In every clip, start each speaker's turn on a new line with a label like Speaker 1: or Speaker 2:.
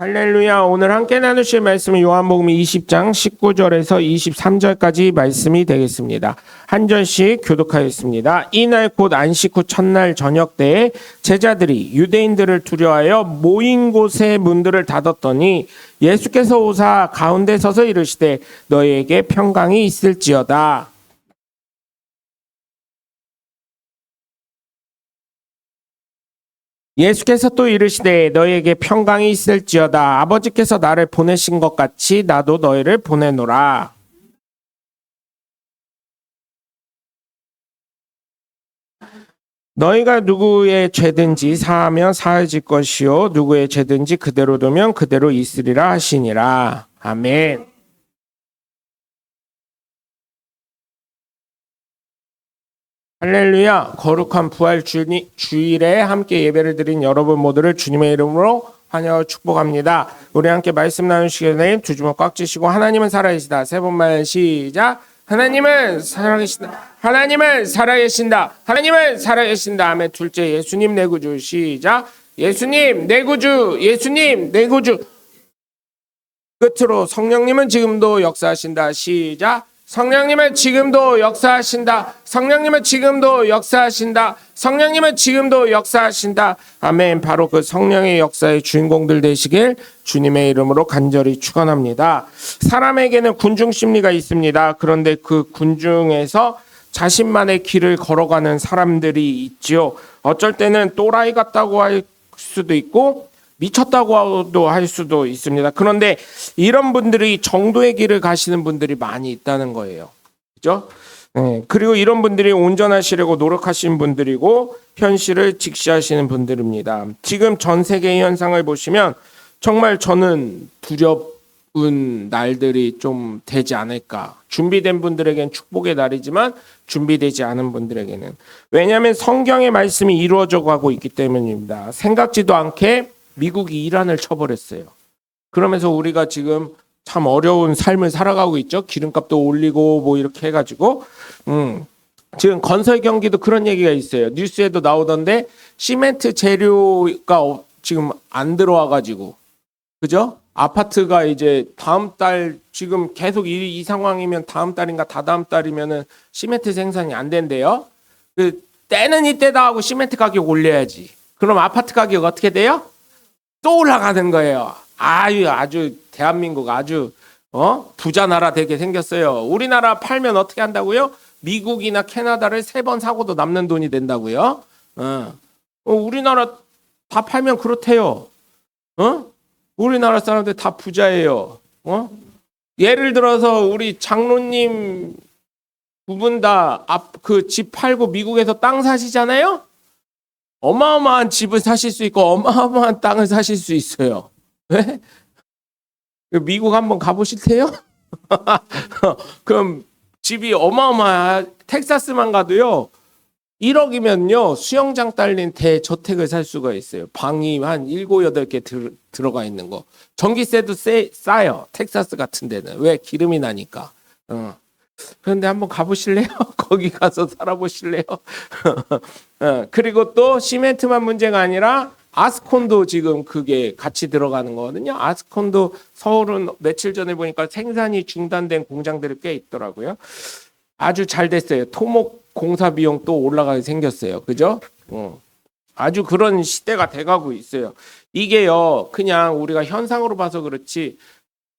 Speaker 1: 할렐루야. 오늘 함께 나누실 말씀은 요한복음 20장 19절에서 23절까지 말씀이 되겠습니다. 한 절씩 교독하였습니다. 이날 곧 안식 후 첫날 저녁 때에 제자들이 유대인들을 두려워하여 모인 곳의 문들을 닫았더니 예수께서 오사 가운데 서서 이르시되 너희에게 평강이 있을지어다. 예수께서 또 이르시되 너희에게 평강이 있을지어다. 아버지께서 나를 보내신 것 같이 나도 너희를 보내노라. 너희가 누구의 죄든지 사하면 사해질 것이요 누구의 죄든지 그대로 두면 그대로 있으리라 하시니라. 아멘. 할렐루야. 거룩한 부활 주일에 함께 예배를 드린 여러분 모두를 주님의 이름으로 환영하고 축복합니다. 우리 함께 말씀 나누시게 된 두 주먹 꽉 쥐시고 하나님은 살아계시다. 세 번만 시작. 하나님은 살아계신다. 하나님은 살아계신다. 하나님은 살아계신다. 아멘. 둘째, 예수님 내 구주. 시작. 예수님 내 구주. 예수님 내 구주. 끝으로 성령님은 지금도 역사하신다. 시작. 성령님은 지금도 역사하신다. 성령님은 지금도 역사하신다. 성령님은 지금도 역사하신다. 아멘. 바로 그 성령의 역사의 주인공들 되시길 주님의 이름으로 간절히 축원합니다. 사람에게는 군중 심리가 있습니다. 그런데 그 군중에서 자신만의 길을 걸어가는 사람들이 있지요. 어쩔 때는 또라이 같다고 할 수도 있고 미쳤다고도 할 수도 있습니다. 그런데 이런 분들이 정도의 길을 가시는 분들이 많이 있다는 거예요. 그죠? 네. 그리고 이런 분들이 온전하시려고 노력하시는 분들이고 현실을 직시하시는 분들입니다. 지금 전 세계의 현상을 보시면 정말 저는 두려운 날들이 좀 되지 않을까. 준비된 분들에겐 축복의 날이지만 준비되지 않은 분들에게는. 왜냐하면 성경의 말씀이 이루어져 가고 있기 때문입니다. 생각지도 않게 미국이 이란을 쳐버렸어요. 그러면서 우리가 지금 참 어려운 삶을 살아가고 있죠. 기름값도 올리고 뭐 이렇게 해가지고 지금 건설 경기도 그런 얘기가 있어요. 뉴스에도 나오던데 시멘트 재료가 지금 안 들어와가지고 그죠? 아파트가 이제 다음 달 지금 계속 이 상황이면 다음 달인가 다다음 달이면은 시멘트 생산이 안 된대요. 그 때는 이때다 하고 시멘트 가격 올려야지. 그럼 아파트 가격 어떻게 돼요? 또 올라가는 거예요. 아주 대한민국 아주 부자 나라 되게 생겼어요. 우리나라 팔면 어떻게 한다고요? 미국이나 캐나다를 3번 사고도 남는 돈이 된다고요. 우리나라 다 팔면 그렇대요. 우리나라 사람들 다 부자예요. 예를 들어서 우리 장로님 부분 다 그 집 팔고 미국에서 땅 사시잖아요. 어마어마한 집을 사실 수 있고 어마어마한 땅을 사실 수 있어요. 왜? 미국 한번 가보실래요? 그럼 집이 텍사스만 가도요. 1억이면요. 수영장 딸린 대저택을 살 수가 있어요. 방이 한 7, 8개 들어가 있는 거. 전기세도 싸요. 텍사스 같은 데는. 왜? 기름이 나니까. 그런데 한번 가보실래요? 거기 가서 살아보실래요? 그리고 또 시멘트만 문제가 아니라 아스콘도 지금 그게 같이 들어가는 거거든요. 아스콘도 서울은 며칠 전에 보니까 생산이 중단된 공장들이 꽤 있더라고요. 아주 잘 됐어요. 토목 공사 비용 또 올라가게 생겼어요. 그죠? 아주 그런 시대가 돼가고 있어요. 이게요, 그냥 우리가 현상으로 봐서 그렇지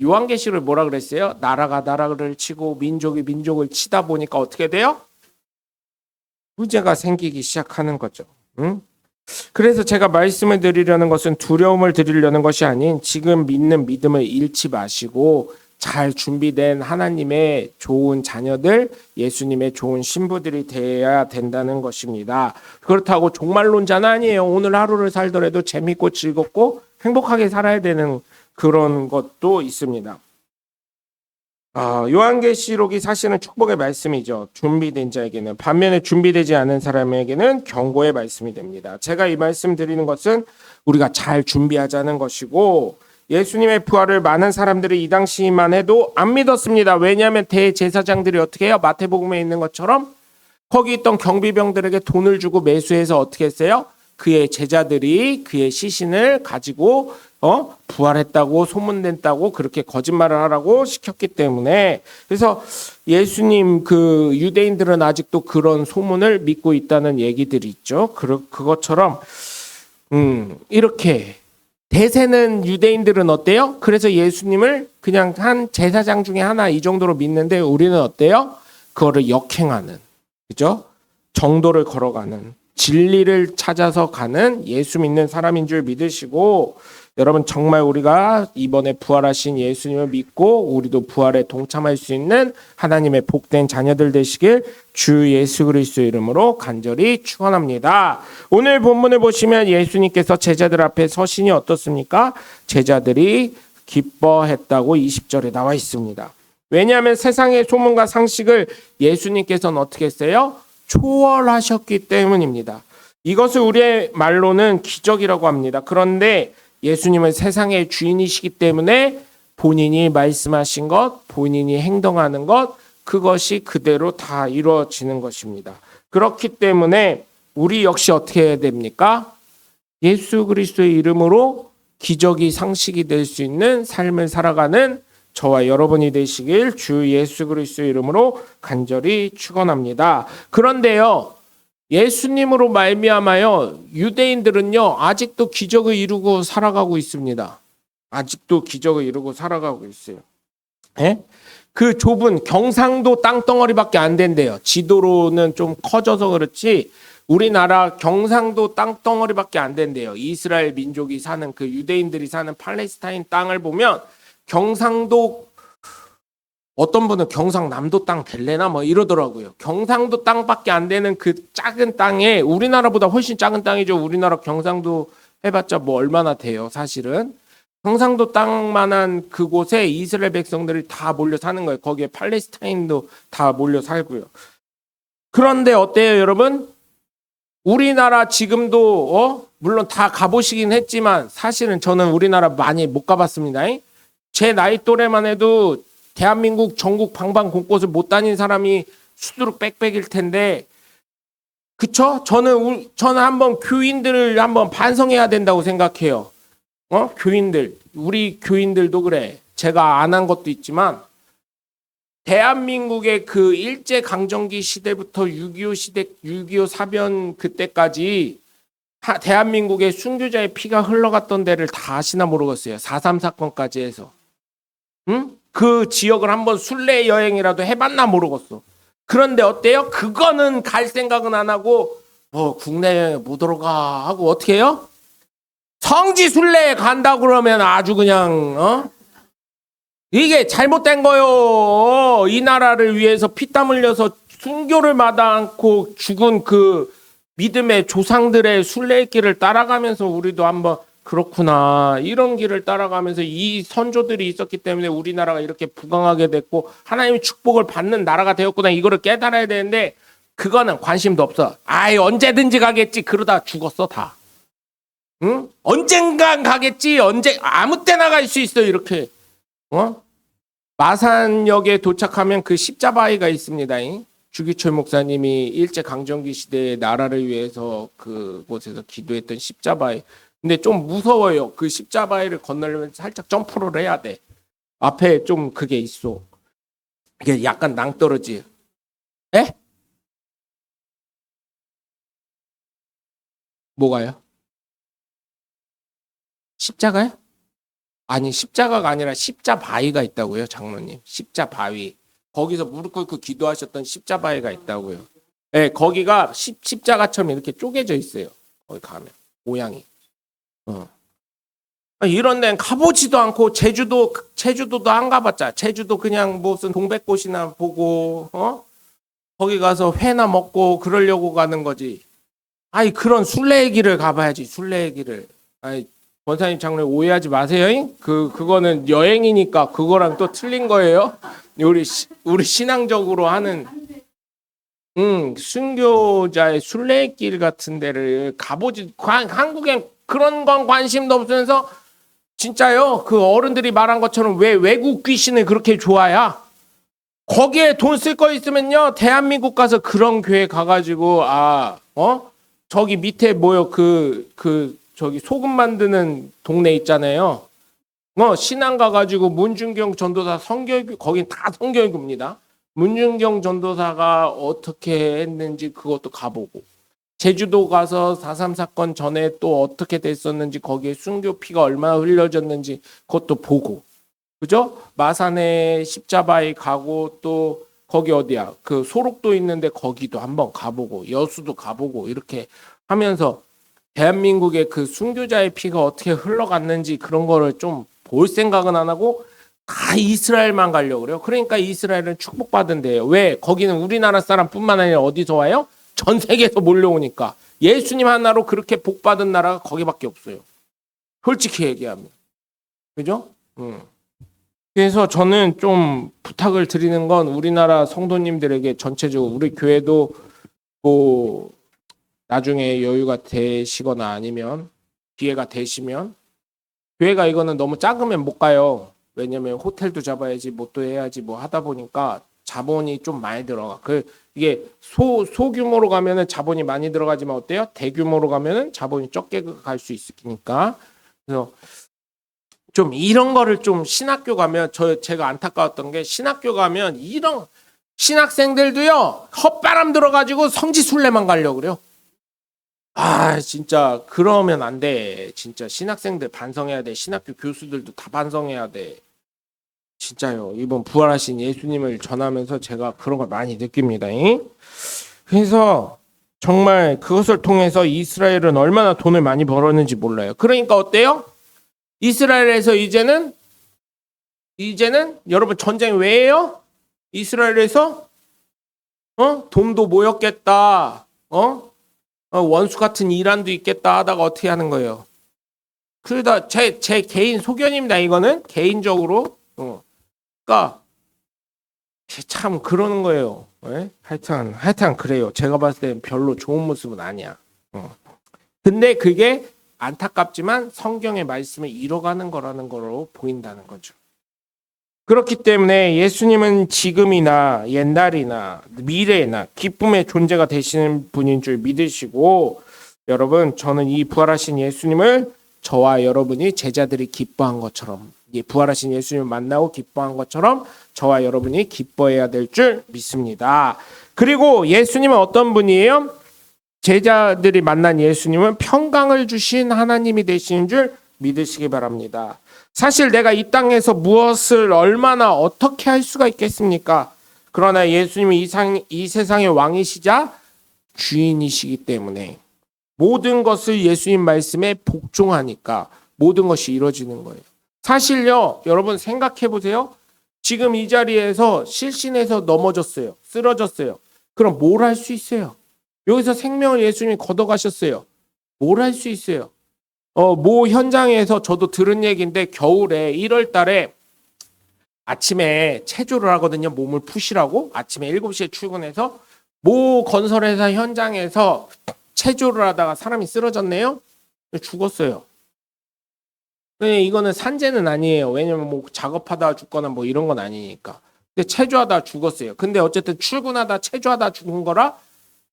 Speaker 1: 요한계시를 뭐라 그랬어요? 나라가 나라를 치고 민족이 민족을 치다 보니까 어떻게 돼요? 문제가 생기기 시작하는 거죠. 그래서 제가 말씀을 드리려는 것은 두려움을 드리려는 것이 아닌 지금 믿는 믿음을 잃지 마시고 잘 준비된 하나님의 좋은 자녀들, 예수님의 좋은 신부들이 되어야 된다는 것입니다. 그렇다고 종말론자는 아니에요. 오늘 하루를 살더라도 재밌고 즐겁고 행복하게 살아야 되는 그런 것도 있습니다. 요한계시록이 사실은 축복의 말씀이죠. 준비된 자에게는. 반면에 준비되지 않은 사람에게는 경고의 말씀이 됩니다. 제가 이 말씀 드리는 것은 우리가 잘 준비하자는 것이고 예수님의 부활을 많은 사람들이 이 당시만 해도 안 믿었습니다. 왜냐하면 대제사장들이 어떻게 해요? 마태복음에 있는 것처럼 거기 있던 경비병들에게 돈을 주고 매수해서 어떻게 했어요? 그의 제자들이 그의 시신을 가지고 부활했다고 소문냈다고 그렇게 거짓말을 하라고 시켰기 때문에 그래서 예수님 그 유대인들은 아직도 그런 소문을 믿고 있다는 얘기들이 있죠. 그것처럼 이렇게 대세는 유대인들은 어때요? 그래서 예수님을 그냥 한 제사장 중에 하나 이 정도로 믿는데 우리는 어때요? 그거를 역행하는, 그죠? 정도를 걸어가는, 진리를 찾아서 가는 예수 믿는 사람인 줄 믿으시고, 여러분 정말 우리가 이번에 부활하신 예수님을 믿고 우리도 부활에 동참할 수 있는 하나님의 복된 자녀들 되시길 주 예수 그리스도의 이름으로 간절히 축원합니다. 오늘 본문을 보시면 예수님께서 제자들 앞에 서신이 어떻습니까? 제자들이 기뻐했다고 20절에 나와 있습니다. 왜냐하면 세상의 소문과 상식을 예수님께서는 어떻게 했어요? 초월하셨기 때문입니다. 이것을 우리의 말로는 기적이라고 합니다. 그런데 예수님은 세상의 주인이시기 때문에 본인이 말씀하신 것, 본인이 행동하는 것, 그것이 그대로 다 이루어지는 것입니다. 그렇기 때문에 우리 역시 어떻게 해야 됩니까? 예수 그리스도의 이름으로 기적이 상식이 될 수 있는 삶을 살아가는 저와 여러분이 되시길 주 예수 그리스도의 이름으로 간절히 축원합니다. 그런데요, 예수님으로 말미암아요 유대인들은요 아직도 기적을 이루고 살아가고 있습니다. 아직도 기적을 이루고 살아가고 있어요. 예? 그 좁은 경상도 땅덩어리밖에 안 된대요. 지도로는 좀 커져서 그렇지 우리나라 경상도 땅덩어리밖에 안 된대요. 이스라엘 민족이 사는 그 유대인들이 사는 팔레스타인 땅을 보면 경상도, 어떤 분은 경상남도 땅 될래나 뭐 이러더라고요. 경상도 땅밖에 안 되는 그 작은 땅에, 우리나라보다 훨씬 작은 땅이죠. 우리나라 경상도 해봤자 뭐 얼마나 돼요 사실은. 경상도 땅만한 그곳에 이스라엘 백성들이 다 몰려 사는 거예요. 거기에 팔레스타인도 다 몰려 살고요. 그런데 어때요 여러분? 우리나라 지금도 물론 다 가보시긴 했지만 사실은 저는 우리나라 많이 못 가봤습니다. 제 나이 또래만 해도 대한민국 전국 방방 곳곳을 못 다닌 사람이 수두룩 빽빽일 텐데, 그쵸? 저는 한번 교인들을 한번 반성해야 된다고 생각해요. 교인들, 우리 교인들도 그래. 제가 안 한 것도 있지만 대한민국의 그 일제 강점기 시대부터 6.25 시대, 6.25 사변 그때까지 대한민국의 순교자의 피가 흘러갔던 데를 다 아시나 모르겠어요. 4.3 사건까지 해서. 응? 그 지역을 한번 순례 여행이라도 해봤나 모르겠어. 그런데 어때요? 그거는 갈 생각은 안 하고 국내 여행 못 들어가 하고 어떻게 해요? 성지 순례에 간다고 그러면 아주 그냥 이게 잘못된 거요. 이 나라를 위해서 피땀 흘려서 순교를 마다 않고 죽은 그 믿음의 조상들의 순례길을 따라가면서 우리도 한번 그렇구나, 이런 길을 따라가면서 이 선조들이 있었기 때문에 우리나라가 이렇게 부강하게 됐고 하나님의 축복을 받는 나라가 되었구나, 이거를 깨달아야 되는데 그거는 관심도 없어. 언제든지 가겠지. 그러다 죽었어 다. 응? 언젠간 가겠지. 아무 때나 갈 수 있어. 이렇게. 마산역에 도착하면 그 십자바위가 있습니다. 주기철 목사님이 일제 강점기 시대에 나라를 위해서 그곳에서 기도했던 십자바위. 근데 좀 무서워요. 그 십자바위를 건너려면 살짝 점프를 해야 돼. 앞에 좀 그게 있어. 이게 약간 낭떠러지. 에? 뭐가요? 십자가요? 아니, 십자가가 아니라 십자바위가 있다고요, 장로님. 십자바위. 거기서 무릎 꿇고 기도하셨던 십자바위가 있다고요. 네, 거기가 십자가처럼 이렇게 쪼개져 있어요. 거기 가면 모양이. 이런 데는 가보지도 않고 제주도도 안 가봤자. 제주도 그냥 무슨 동백꽃이나 보고 거기 가서 회나 먹고 그러려고 가는 거지. 그런 순례의 길을 가봐야지. 순례의 길을. 권사님 장로님 오해하지 마세요. 그거는 여행이니까 그거랑 또 틀린 거예요. 우리 신앙적으로 하는 순교자의 순례의 길 같은 데를 가보지. 한국엔 그런 건 관심도 없으면서 진짜요. 그 어른들이 말한 것처럼 왜 외국 귀신을 그렇게 좋아야? 거기에 돈 쓸 거 있으면요 대한민국 가서 그런 교회 가가지고 저기 밑에 뭐요 그 저기 소금 만드는 동네 있잖아요. 신안 가가지고 문준경 전도사 성결교, 거긴 다 성결교입니다. 문준경 전도사가 어떻게 했는지 그것도 가보고, 제주도 가서 4.3 사건 전에 또 어떻게 됐었는지, 거기에 순교 피가 얼마나 흘려졌는지 그것도 보고, 그죠? 마산에 십자바에 가고, 또 거기 어디야? 그 소록도 있는데 거기도 한번 가보고, 여수도 가보고, 이렇게 하면서 대한민국의 그 순교자의 피가 어떻게 흘러갔는지 그런 거를 좀 볼 생각은 안 하고 다 이스라엘만 가려고 그래요. 그러니까 이스라엘은 축복받은 데예요. 왜? 거기는 우리나라 사람뿐만 아니라 어디서 와요? 전 세계에서 몰려오니까. 예수님 하나로 그렇게 복받은 나라가 거기밖에 없어요. 솔직히 얘기하면. 그죠? 그래서 저는 좀 부탁을 드리는 건 우리나라 성도님들에게 전체적으로, 우리 교회도 뭐 나중에 여유가 되시거나 아니면 기회가 되시면, 교회가 이거는 너무 작으면 못 가요. 왜냐면 호텔도 잡아야지, 뭐 또 해야지, 뭐 하다 보니까 자본이 좀 많이 들어가. 이게 소규모로 가면은 자본이 많이 들어가지만 어때요? 대규모로 가면은 자본이 적게 갈 수 있으니까. 그래서 좀 이런 거를 좀 신학교 가면, 제가 안타까웠던 게, 신학교 가면 이런 신학생들도요, 헛바람 들어가지고 성지순례만 가려고 그래요. 진짜 그러면 안 돼. 진짜 신학생들 반성해야 돼. 신학교 교수들도 다 반성해야 돼. 진짜요. 이번 부활하신 예수님을 전하면서 제가 그런 걸 많이 느낍니다. 그래서 정말 그것을 통해서 이스라엘은 얼마나 돈을 많이 벌었는지 몰라요. 그러니까 어때요? 이스라엘에서 이제는 여러분 전쟁 왜예요? 이스라엘에서 돈도 모였겠다. 원수 같은 이란도 있겠다 하다가 어떻게 하는 거예요? 그러다 제 개인 소견입니다. 이거는 개인적으로. 그러니까 참 그러는 거예요. 하여튼 그래요. 제가 봤을 땐 별로 좋은 모습은 아니야. 근데 그게 안타깝지만 성경의 말씀을 이뤄가는 거라는 거로 보인다는 거죠. 그렇기 때문에 예수님은 지금이나 옛날이나 미래나 기쁨의 존재가 되시는 분인 줄 믿으시고, 여러분, 저는 이 부활하신 예수님을 저와 여러분이 제자들이 기뻐한 것처럼, 부활하신 예수님을 만나고 기뻐한 것처럼 저와 여러분이 기뻐해야 될 줄 믿습니다. 그리고 예수님은 어떤 분이에요? 제자들이 만난 예수님은 평강을 주신 하나님이 되시는 줄 믿으시기 바랍니다. 사실 내가 이 땅에서 무엇을 얼마나 어떻게 할 수가 있겠습니까? 그러나 예수님은 이 세상의 왕이시자 주인이시기 때문에 모든 것을 예수님 말씀에 복종하니까 모든 것이 이루어지는 거예요. 사실요, 여러분 생각해 보세요. 지금 이 자리에서 실신해서 넘어졌어요. 쓰러졌어요. 그럼 뭘 할 수 있어요? 여기서 생명을 예수님이 걷어가셨어요. 뭘 할 수 있어요? 모 현장에서 저도 들은 얘기인데, 겨울에 1월 달에 아침에 체조를 하거든요. 몸을 푸시라고. 아침에 7시에 출근해서 모 건설회사 현장에서 체조를 하다가 사람이 쓰러졌네요. 죽었어요. 이거는 산재는 아니에요. 왜냐면 뭐 작업하다 죽거나 뭐 이런 건 아니니까. 근데 체조하다 죽었어요. 근데 어쨌든 출근하다 체조하다 죽은 거라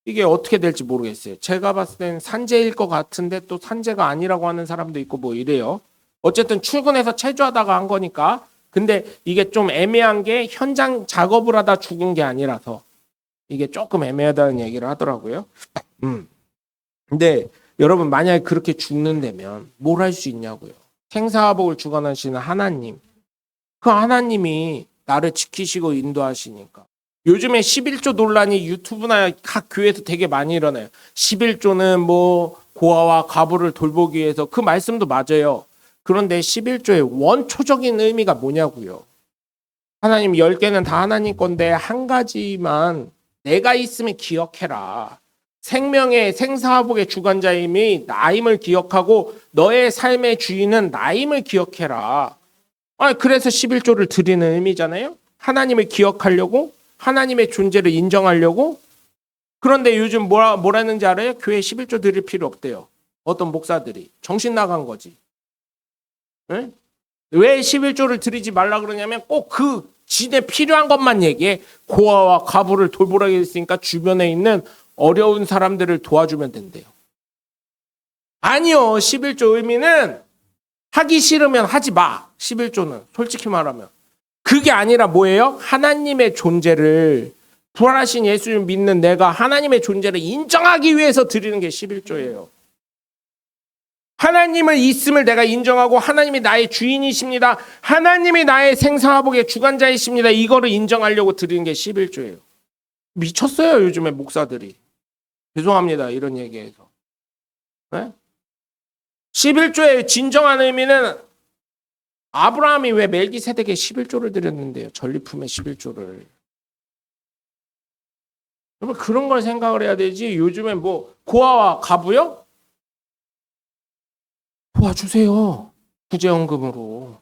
Speaker 1: 이게 어떻게 될지 모르겠어요. 제가 봤을 땐 산재일 것 같은데 또 산재가 아니라고 하는 사람도 있고 뭐 이래요. 어쨌든 출근해서 체조하다가 한 거니까. 근데 이게 좀 애매한 게 현장 작업을 하다 죽은 게 아니라서 이게 조금 애매하다는 얘기를 하더라고요. 근데 여러분, 만약에 그렇게 죽는다면 뭘 할 수 있냐고요. 생사화복을 주관하시는 하나님. 그 하나님이 나를 지키시고 인도하시니까. 요즘에 11조 논란이 유튜브나 각 교회에서 되게 많이 일어나요. 11조는 뭐 고아와 과부를 돌보기 위해서, 그 말씀도 맞아요. 그런데 11조의 원초적인 의미가 뭐냐고요. 하나님 10개는 다 하나님 건데 한 가지만 내가 있으면 기억해라. 생명의 생사화복의 주관자임이 나임을 기억하고 너의 삶의 주인은 나임을 기억해라. 그래서 11조를 드리는 의미잖아요. 하나님을 기억하려고, 하나님의 존재를 인정하려고. 그런데 요즘 뭐라는지 알아요? 교회 11조 드릴 필요 없대요. 어떤 목사들이. 정신 나간 거지. 네? 왜 11조를 드리지 말라 그러냐면 꼭 그 진에 필요한 것만 얘기해. 고아와 과부를 돌보라고 했으니까 주변에 있는 어려운 사람들을 도와주면 된대요. 아니요. 11조 의미는 하기 싫으면 하지 마. 11조는 솔직히 말하면. 그게 아니라 뭐예요? 하나님의 존재를 부활하신 예수를 믿는 내가 하나님의 존재를 인정하기 위해서 드리는 게 11조예요. 하나님을 있음을 내가 인정하고 하나님이 나의 주인이십니다. 하나님이 나의 생사화복의 주관자이십니다. 이거를 인정하려고 드리는 게 11조예요. 미쳤어요, 요즘에 목사들이. 죄송합니다, 이런 얘기해서. 네? 11조의 진정한 의미는 아브라함이 왜 멜기세덱에 11조를 드렸는데요. 전리품의 11조를. 여러분 그런 걸 생각을 해야 되지. 요즘에 뭐 고아와 가부요? 도와주세요. 구제헌금으로.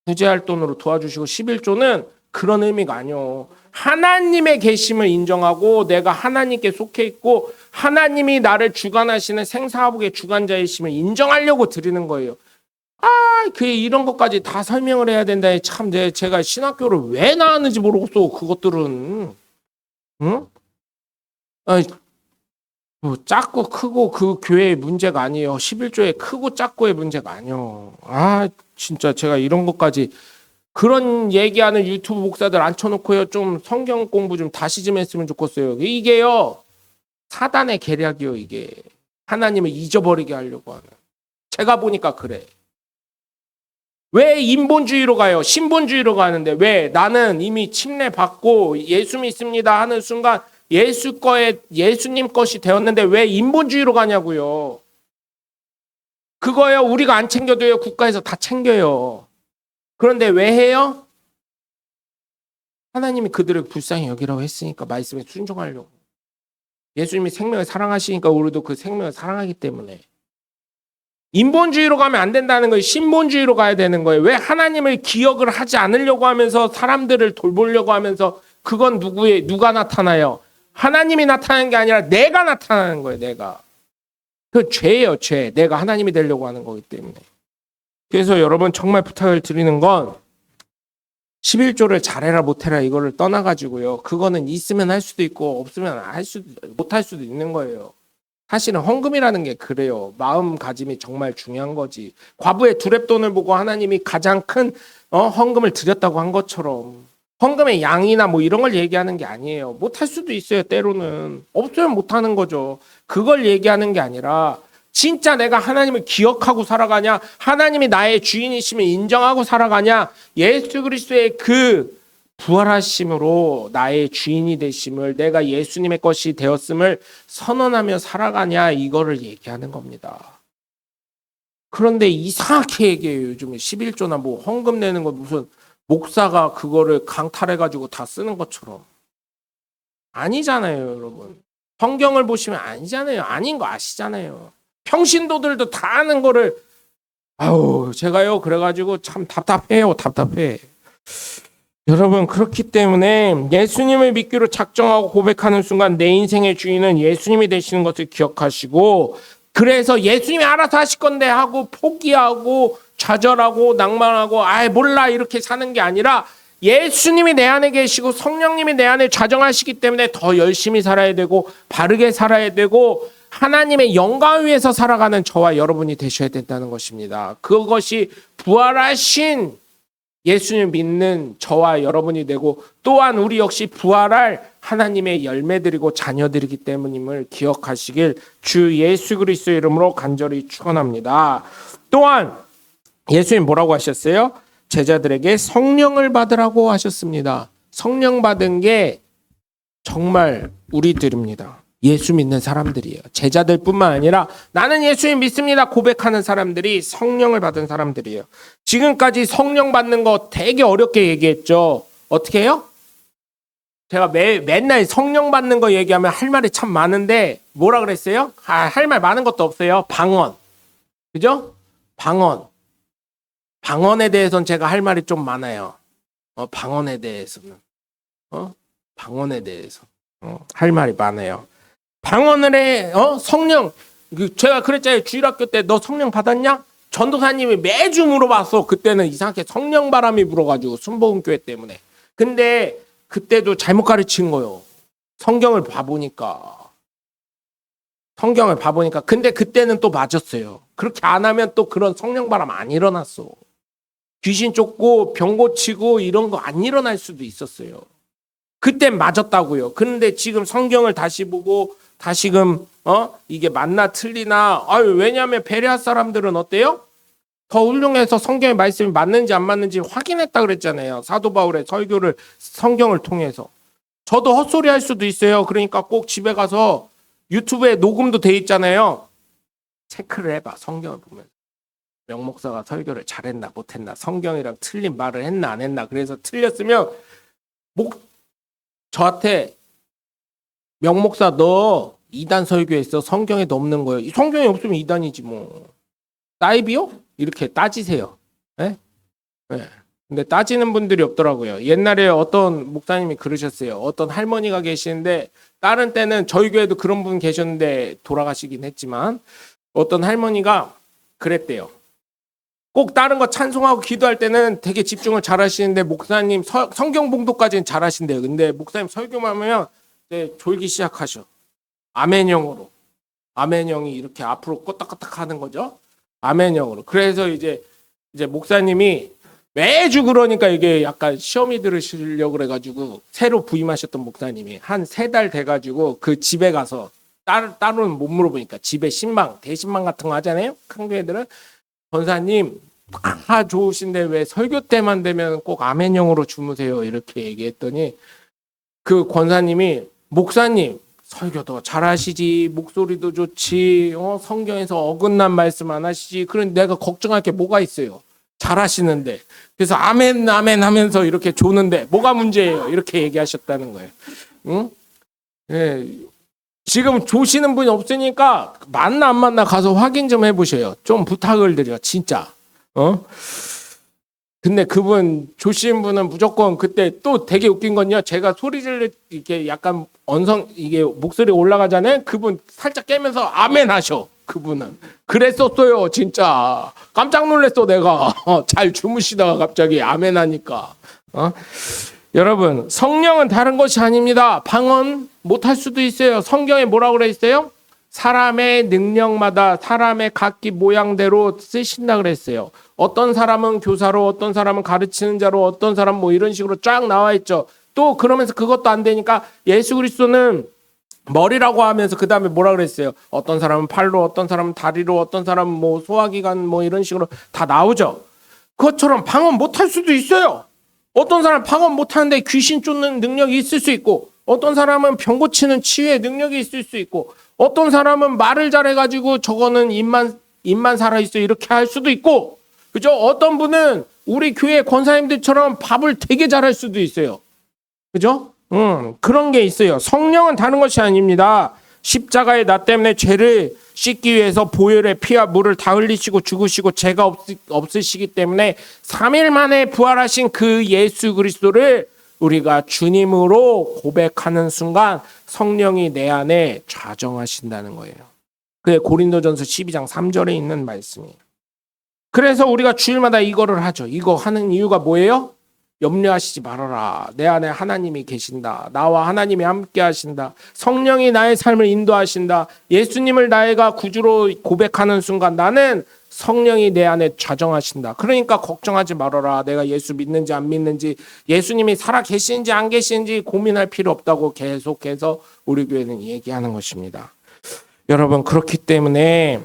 Speaker 1: 구제할 돈으로 도와주시고 11조는 그런 의미가 아니요. 하나님의 계심을 인정하고 내가 하나님께 속해 있고 하나님이 나를 주관하시는 생사화복의 주관자이심을 인정하려고 드리는 거예요. 이런 것까지 다 설명을 해야 된다. 참 제가 신학교를 왜 나왔는지 모르겠어. 그것들은. 응? 뭐 작고 크고 그 교회의 문제가 아니에요. 11조의 크고 작고의 문제가 아니에요. 진짜 제가 이런 것까지 그런 얘기하는 유튜브 목사들 앉혀놓고요. 좀 성경 공부 좀 다시 좀 했으면 좋겠어요. 이게요. 사단의 계략이요. 이게. 하나님을 잊어버리게 하려고 하는. 제가 보니까 그래. 왜 인본주의로 가요? 신본주의로 가는데 왜? 나는 이미 침례받고 예수 믿습니다 하는 순간 예수님 것이 되었는데 왜 인본주의로 가냐고요. 그거요. 우리가 안 챙겨도요. 국가에서 다 챙겨요. 그런데 왜 해요? 하나님이 그들을 불쌍히 여기라고 했으니까 말씀에 순종하려고. 예수님이 생명을 사랑하시니까 우리도 그 생명을 사랑하기 때문에. 인본주의로 가면 안 된다는 거예요. 신본주의로 가야 되는 거예요. 왜 하나님을 기억을 하지 않으려고 하면서 사람들을 돌보려고 하면서 그건 누가 나타나요? 하나님이 나타나는 게 아니라 내가 나타나는 거예요. 내가. 그 죄예요. 죄. 내가 하나님이 되려고 하는 거기 때문에. 그래서 여러분 정말 부탁을 드리는 건 11조를 잘해라 못해라 이거를 떠나가지고요. 그거는 있으면 할 수도 있고 없으면 못할 수도 있는 거예요. 사실은 헌금이라는 게 그래요. 마음가짐이 정말 중요한 거지. 과부의 두렙돈을 보고 하나님이 가장 큰 헌금을 드렸다고 한 것처럼 헌금의 양이나 뭐 이런 걸 얘기하는 게 아니에요. 못할 수도 있어요. 때로는. 없으면 못하는 거죠. 그걸 얘기하는 게 아니라 진짜 내가 하나님을 기억하고 살아가냐, 하나님이 나의 주인이심을 인정하고 살아가냐, 예수 그리스도의 그 부활하심으로 나의 주인이 되심을, 내가 예수님의 것이 되었음을 선언하며 살아가냐, 이거를 얘기하는 겁니다. 그런데 이상하게 얘기해요. 요즘에 11조나 뭐 헌금 내는 거 무슨 목사가 그거를 강탈해가지고 다 쓰는 것처럼. 아니잖아요, 여러분. 성경을 보시면 아니잖아요. 아닌 거 아시잖아요. 평신도들도 다 아는 거를 제가요 그래가지고 참 답답해요. 답답해. 여러분 그렇기 때문에 예수님을 믿기로 작정하고 고백하는 순간 내 인생의 주인은 예수님이 되시는 것을 기억하시고, 그래서 예수님이 알아서 하실 건데 하고 포기하고 좌절하고 낭만하고 몰라 이렇게 사는 게 아니라 예수님이 내 안에 계시고 성령님이 내 안에 좌정하시기 때문에 더 열심히 살아야 되고 바르게 살아야 되고 하나님의 영광을 위해서 살아가는 저와 여러분이 되셔야 된다는 것입니다. 그것이 부활하신 예수님을 믿는 저와 여러분이 되고 또한 우리 역시 부활할 하나님의 열매들이고 자녀들이기 때문임을 기억하시길 주 예수 그리스도의 이름으로 간절히 축원합니다. 또한 예수님 뭐라고 하셨어요? 제자들에게 성령을 받으라고 하셨습니다. 성령 받은 게 정말 우리들입니다. 예수 믿는 사람들이에요. 제자들뿐만 아니라 나는 예수님 믿습니다 고백하는 사람들이 성령을 받은 사람들이에요. 지금까지 성령 받는 거 되게 어렵게 얘기했죠. 어떻게 해요? 제가 맨날 성령 받는 거 얘기하면 할 말이 참 많은데 뭐라 그랬어요? 할 말 많은 것도 없어요. 방언. 그죠? 방언에 대해서는 제가 할 말이 좀 많아요. 방언에 대해서는. 방언에 대해서. 할 말이 많아요. 방언을 해. 성령. 제가 그랬잖아요. 주일학교 때 너 성령 받았냐? 전도사님이 매주 물어봤어. 그때는 이상하게 성령 바람이 불어가지고 순복음교회 때문에. 근데 그때도 잘못 가르친 거예요. 성경을 봐보니까. 성경을 봐보니까. 근데 그때는 또 맞았어요. 그렇게 안 하면 또 그런 성령 바람 안 일어났어. 귀신 쫓고 병 고치고 이런 거 안 일어날 수도 있었어요. 그땐 맞았다고요. 그런데 지금 성경을 다시 보고 다시금 이게 맞나 틀리나. 왜냐하면 베레아 사람들은 어때요? 더 훌륭해서 성경의 말씀이 맞는지 안 맞는지 확인했다 그랬잖아요. 사도 바울의 설교를 성경을 통해서. 저도 헛소리 할 수도 있어요. 그러니까 꼭 집에 가서 유튜브에 녹음도 돼 있잖아요. 체크를 해봐. 성경을 보면. 명 목사가 설교를 잘했나 못했나, 성경이랑 틀린 말을 했나 안 했나. 그래서 틀렸으면 저한테 명 목사 너 이단 설교했어. 성경에도 없는 거예요. 성경에 없으면 이단이지 뭐. 사이비요? 이렇게 따지세요. 네? 네. 근데 따지는 분들이 없더라고요. 옛날에 어떤 목사님이 그러셨어요. 어떤 할머니가 계시는데, 다른 때는 저희 교회도 그런 분 계셨는데 돌아가시긴 했지만, 어떤 할머니가 그랬대요. 꼭 다른 거 찬송하고 기도할 때는 되게 집중을 잘 하시는데, 목사님 성경 봉독까지는 잘 하신대요. 근데 목사님 설교만 하면 졸기 시작하셔. 아멘형으로. 아멘형이 이렇게 앞으로 꼬딱꼬딱 하는 거죠. 아멘형으로. 그래서 이제 목사님이 매주 그러니까 이게 약간 시험이 들으시려고 그래가지고 새로 부임하셨던 목사님이 한 3달 돼가지고 그 집에 가서 따로는 못 물어보니까 집에 신방, 대신방 같은 거 하잖아요. 큰 교회들은. 권사님 다 좋으신데 왜 설교 때만 되면 꼭 아멘형으로 주무세요? 이렇게 얘기했더니 그 권사님이 목사님 설교도 잘하시지, 목소리도 좋지, 성경에서 어긋난 말씀 안 하시지. 그런 내가 걱정할 게 뭐가 있어요? 잘하시는데. 그래서 아멘 아멘 하면서 이렇게 조는데 뭐가 문제예요? 이렇게 얘기하셨다는 거예요. 응? 네. 지금 조시는 분이 없으니까 맞나 안 맞나 가서 확인 좀 해보셔요. 좀 부탁을 드려 진짜. 근데 그분 조시는 분은 무조건 그때 또 되게 웃긴 건요. 제가 소리를 이렇게 약간 이게 목소리 올라가잖아요. 그분 살짝 깨면서 아멘 하셔. 그분은 그랬었어요. 진짜 깜짝 놀랐어 내가. 잘 주무시다가 갑자기 아멘 하니까. 여러분 성령은 다른 것이 아닙니다. 방언 못할 수도 있어요. 성경에 뭐라고 그래 있어요? 사람의 능력마다 사람의 각기 모양대로 쓰신다 그랬어요. 어떤 사람은 교사로, 어떤 사람은 가르치는 자로, 어떤 사람은 뭐 이런 식으로 쫙 나와 있죠. 또 그러면서 그것도 안 되니까 예수 그리스도는 머리라고 하면서 그 다음에 뭐라 그랬어요? 어떤 사람은 팔로, 어떤 사람은 다리로, 어떤 사람은 뭐 소화기관 뭐 이런 식으로 다 나오죠. 그것처럼 방언 못할 수도 있어요. 어떤 사람은 방언 못하는데 귀신 쫓는 능력이 있을 수 있고, 어떤 사람은 병 고치는 치유의 능력이 있을 수 있고, 어떤 사람은 말을 잘해가지고 저거는 입만 살아있어 이렇게 할 수도 있고, 그죠? 어떤 분은 우리 교회 권사님들처럼 밥을 되게 잘할 수도 있어요. 그죠? 그런 게 있어요. 성령은 다른 것이 아닙니다. 십자가의 나 때문에 죄를 씻기 위해서 보혈의 피와 물을 다 흘리시고 죽으시고 죄가 없으시기 때문에 3일 만에 부활하신 그 예수 그리스도를 우리가 주님으로 고백하는 순간 성령이 내 안에 좌정하신다는 거예요. 그게 고린도전서 12장 3절에 있는 말씀이에요. 그래서 우리가 주일마다 이거를 하죠. 이거 하는 이유가 뭐예요? 염려하시지 말아라. 내 안에 하나님이 계신다. 나와 하나님이 함께 하신다. 성령이 나의 삶을 인도하신다. 예수님을 나의가 구주로 고백하는 순간 나는 성령이 내 안에 좌정하신다. 그러니까 걱정하지 말아라. 내가 예수 믿는지 안 믿는지, 예수님이 살아 계시는지 안 계시는지 고민할 필요 없다고 계속해서 우리 교회는 얘기하는 것입니다. 여러분 그렇기 때문에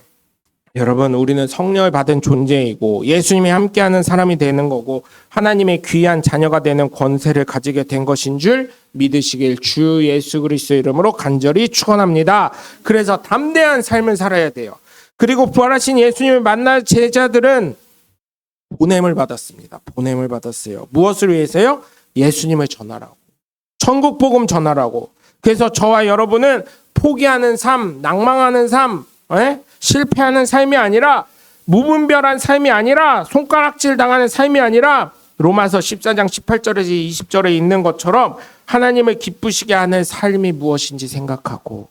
Speaker 1: 여러분 우리는 성령을 받은 존재이고 예수님이 함께하는 사람이 되는 거고 하나님의 귀한 자녀가 되는 권세를 가지게 된 것인 줄 믿으시길 주 예수 그리스도의 이름으로 간절히 축원합니다. 그래서 담대한 삶을 살아야 돼요. 그리고 부활하신 예수님을 만날 제자들은 보냄을 받았습니다. 보냄을 받았어요. 무엇을 위해서요? 예수님을 전하라고. 천국 복음 전하라고. 그래서 저와 여러분은 포기하는 삶, 낭망하는 삶, 실패하는 삶이 아니라, 무분별한 삶이 아니라, 손가락질 당하는 삶이 아니라, 로마서 14장 18절에서 20절에 있는 것처럼 하나님을 기쁘시게 하는 삶이 무엇인지 생각하고,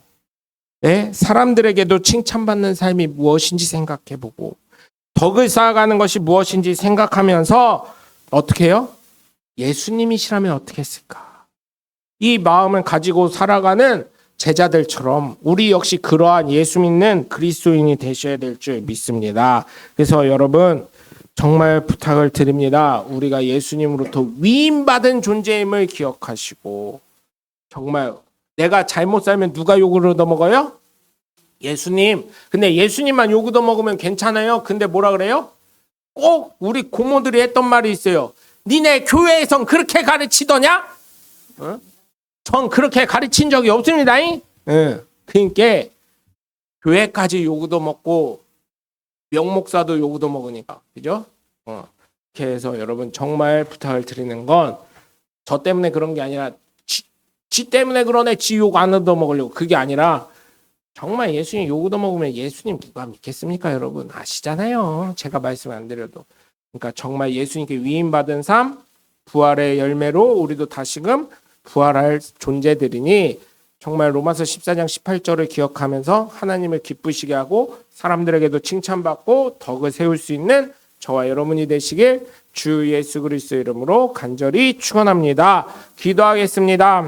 Speaker 1: 사람들에게도 칭찬받는 삶이 무엇인지 생각해보고, 덕을 쌓아가는 것이 무엇인지 생각하면서 어떻게 해요? 예수님이시라면 어떻게 했을까? 이 마음을 가지고 살아가는 제자들처럼 우리 역시 그러한 예수 믿는 그리스도인이 되셔야 될 줄 믿습니다. 그래서 여러분 정말 부탁을 드립니다. 우리가 예수님으로부터 위임받은 존재임을 기억하시고, 정말 내가 잘못 살면 누가 욕을 얻어먹어요? 예수님. 근데 예수님만 욕 얻어먹으면 괜찮아요? 근데 뭐라 그래요? 꼭 우리 고모들이 했던 말이 있어요. 니네 교회에선 그렇게 가르치더냐? 어? 전 그렇게 가르친 적이 없습니다. 그러니까 교회까지 욕 얻어먹고 명목사도 욕 얻어먹으니까, 그죠? 이렇게 해서 여러분 정말 부탁을 드리는 건, 저 때문에 그런 게 아니라 지 때문에 그러네, 지 욕 안 얻어먹으려고, 그게 아니라 정말 예수님 욕 얻어먹으면 예수님 누가 믿겠습니까? 여러분 아시잖아요. 제가 말씀 안 드려도. 그러니까 정말 예수님께 위임받은 삶, 부활의 열매로 우리도 다시금 부활할 존재들이니, 정말 로마서 14장 18절을 기억하면서 하나님을 기쁘시게 하고 사람들에게도 칭찬받고 덕을 세울 수 있는 저와 여러분이 되시길 주 예수 그리스도 이름으로 간절히 축원합니다. 기도하겠습니다.